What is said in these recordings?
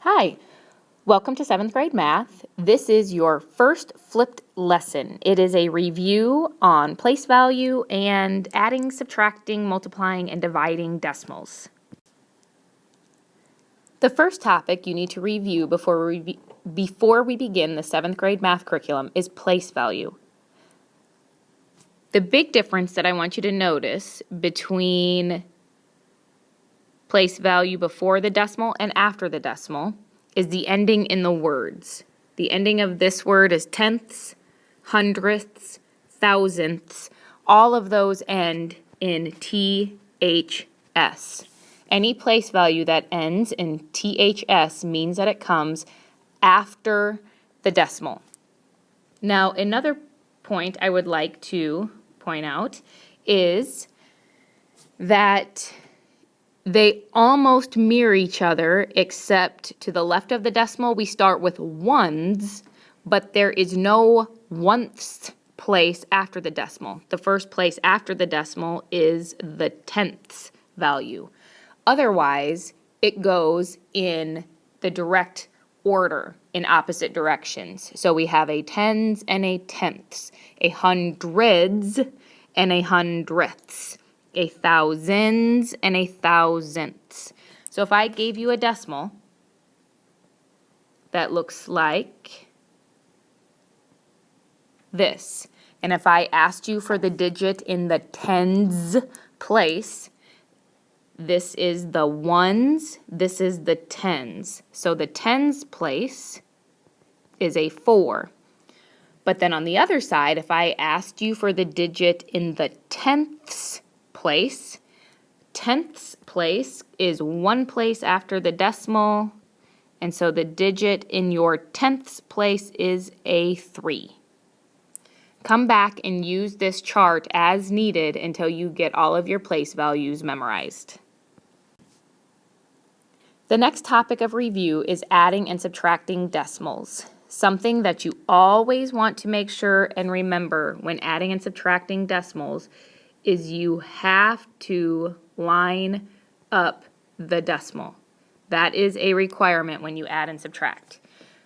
Hi, welcome to 7th grade math. This is your first flipped lesson. It is a review on place value and adding, subtracting, multiplying, and dividing decimals. The first topic you need to review before we begin the 7th grade math curriculum is place value. The big difference that I want you to notice between place value before the decimal and after the decimal is the ending in the words. The ending of this word is tenths, hundredths, thousandths. All of those end in THS. Any place value that ends in THS means that it comes after the decimal. Now, another point I would like to point out is that they almost mirror each other, except to the left of the decimal, we start with ones, but there is no oneths place after the decimal. The first place after the decimal is the tenths value. Otherwise, it goes in the direct order in opposite directions. So we have a tens and a tenths, a hundreds and a hundredths, a thousands and a thousandths. So if I gave you a decimal that looks like this, and if I asked you for the digit in the tens place, this is the ones, this is the tens. So the tens place is a 4. But then on the other side, if I asked you for the digit in the tenths place, tenths place is one place after the decimal, and so the digit in your tenths place is a 3. Come back and use this chart as needed until you get all of your place values memorized. The next topic of review is adding and subtracting decimals. Something that you always want to make sure and remember when adding and subtracting decimals is you have to line up the decimal. That is a requirement when you add and subtract.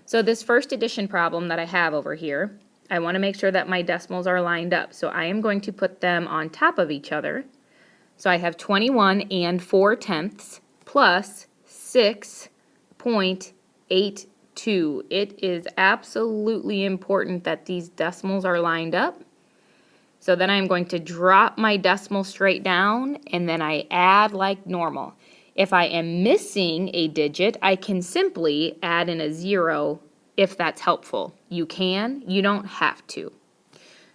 So this first addition problem that I have over here, I want to make sure that my decimals are lined up. So I am going to put them on top of each other. So I have 21 and 4 tenths plus 6.82. It is absolutely important that these decimals are lined up. So then I'm going to drop my decimal straight down, and then I add like normal. If I am missing a digit, I can simply add in a 0 if that's helpful. You can, you don't have to.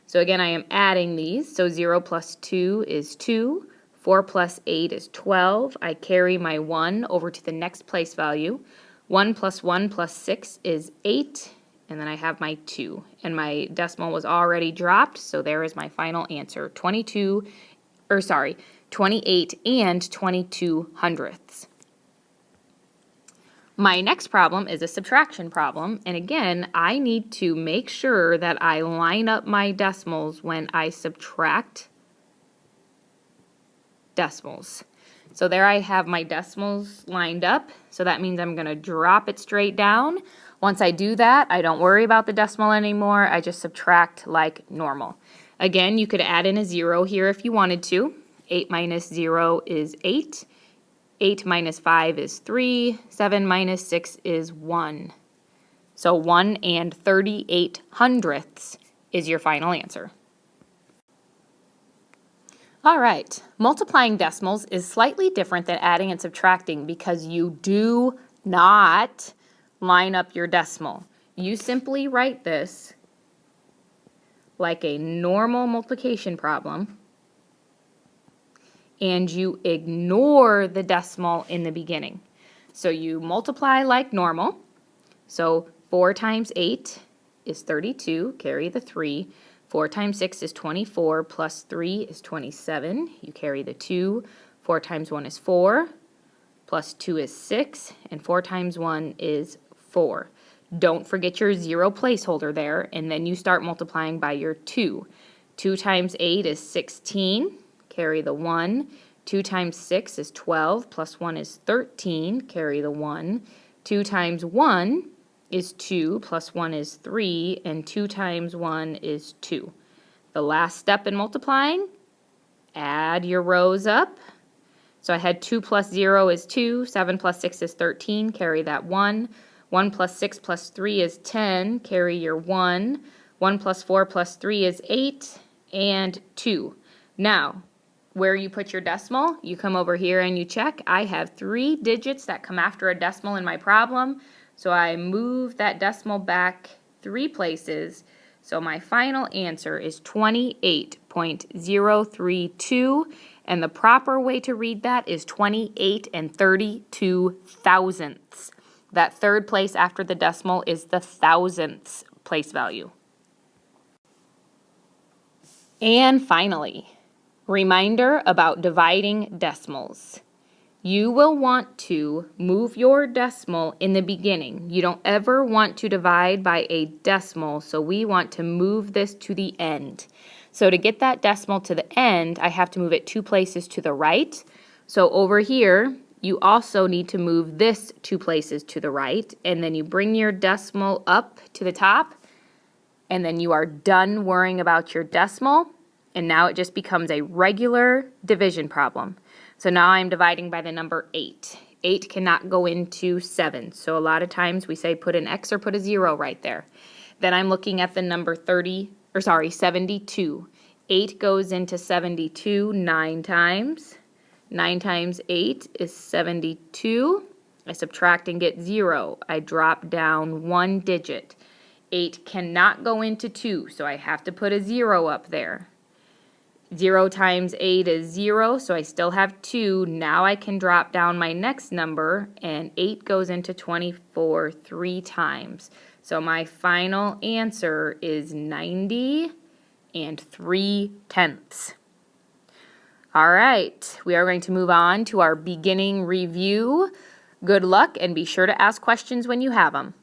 So again, I am adding these. So 0 plus 2 is 2. 4 plus 8 is 12. I carry my 1 over to the next place value. 1 plus 1 plus 6 is 8. And then I have my 2. And my decimal was already dropped, so there is my final answer. 28 and 22 hundredths. My next problem is a subtraction problem. And again, I need to make sure that I line up my decimals when I subtract decimals. So there I have my decimals lined up. So that means I'm going to drop it straight down. Once I do that, I don't worry about the decimal anymore. I just subtract like normal. Again, you could add in a 0 here if you wanted to. 8 minus 0 is 8. 8 minus 5 is 3. 7 minus 6 is 1. So 1 and 38 hundredths is your final answer. All right, multiplying decimals is slightly different than adding and subtracting because you do not line up your decimal. You simply write this like a normal multiplication problem, and you ignore the decimal in the beginning. So you multiply like normal. So 4 times 8 is 32, carry the 3. 4 times 6 is 24, plus 3 is 27. You carry the 2. 4 times 1 is 4, plus 2 is 6, and 4 times 1 is 4. Don't forget your 0 placeholder there, and then you start multiplying by your 2. 2 times 8 is 16, carry the 1. 2 times 6 is 12, plus 1 is 13, carry the 1. 2 times 1 is 2, plus 1 is 3, and 2 times 1 is 2. The last step in multiplying, add your rows up. So I had 2 plus 0 is 2, 7 plus 6 is 13, carry that 1. 1 plus 6 plus 3 is 10, carry your 1. 1 plus 4 plus 3 is 8, and 2. Now, where you put your decimal, you come over here and you check. I have 3 digits that come after a decimal in my problem, so I move that decimal back 3 places. So my final answer is 28.032, and the proper way to read that is 28 and 32 thousandths. That third place after the decimal is the thousandths place value. And finally, reminder about dividing decimals. You will want to move your decimal in the beginning. You don't ever want to divide by a decimal, so we want to move this to the end. So to get that decimal to the end, I have to move it 2 places to the right. So over here, you also need to move this 2 places to the right, and then you bring your decimal up to the top, and then you are done worrying about your decimal, and now it just becomes a regular division problem. So now I'm dividing by the number 8. 8 cannot go into 7, so a lot of times we say put an X or put a 0 right there. Then I'm looking at the number 72. 8 goes into 72 9 times. 9 times 8 is 72. I subtract and get 0. I drop down 1 digit. 8 cannot go into 2, so I have to put a 0 up there. 0 times 8 is 0, so I still have 2. Now I can drop down my next number, and 8 goes into 24 3 times. So my final answer is 90 and 3/10. All right, we are going to move on to our beginning review. Good luck, and be sure to ask questions when you have them.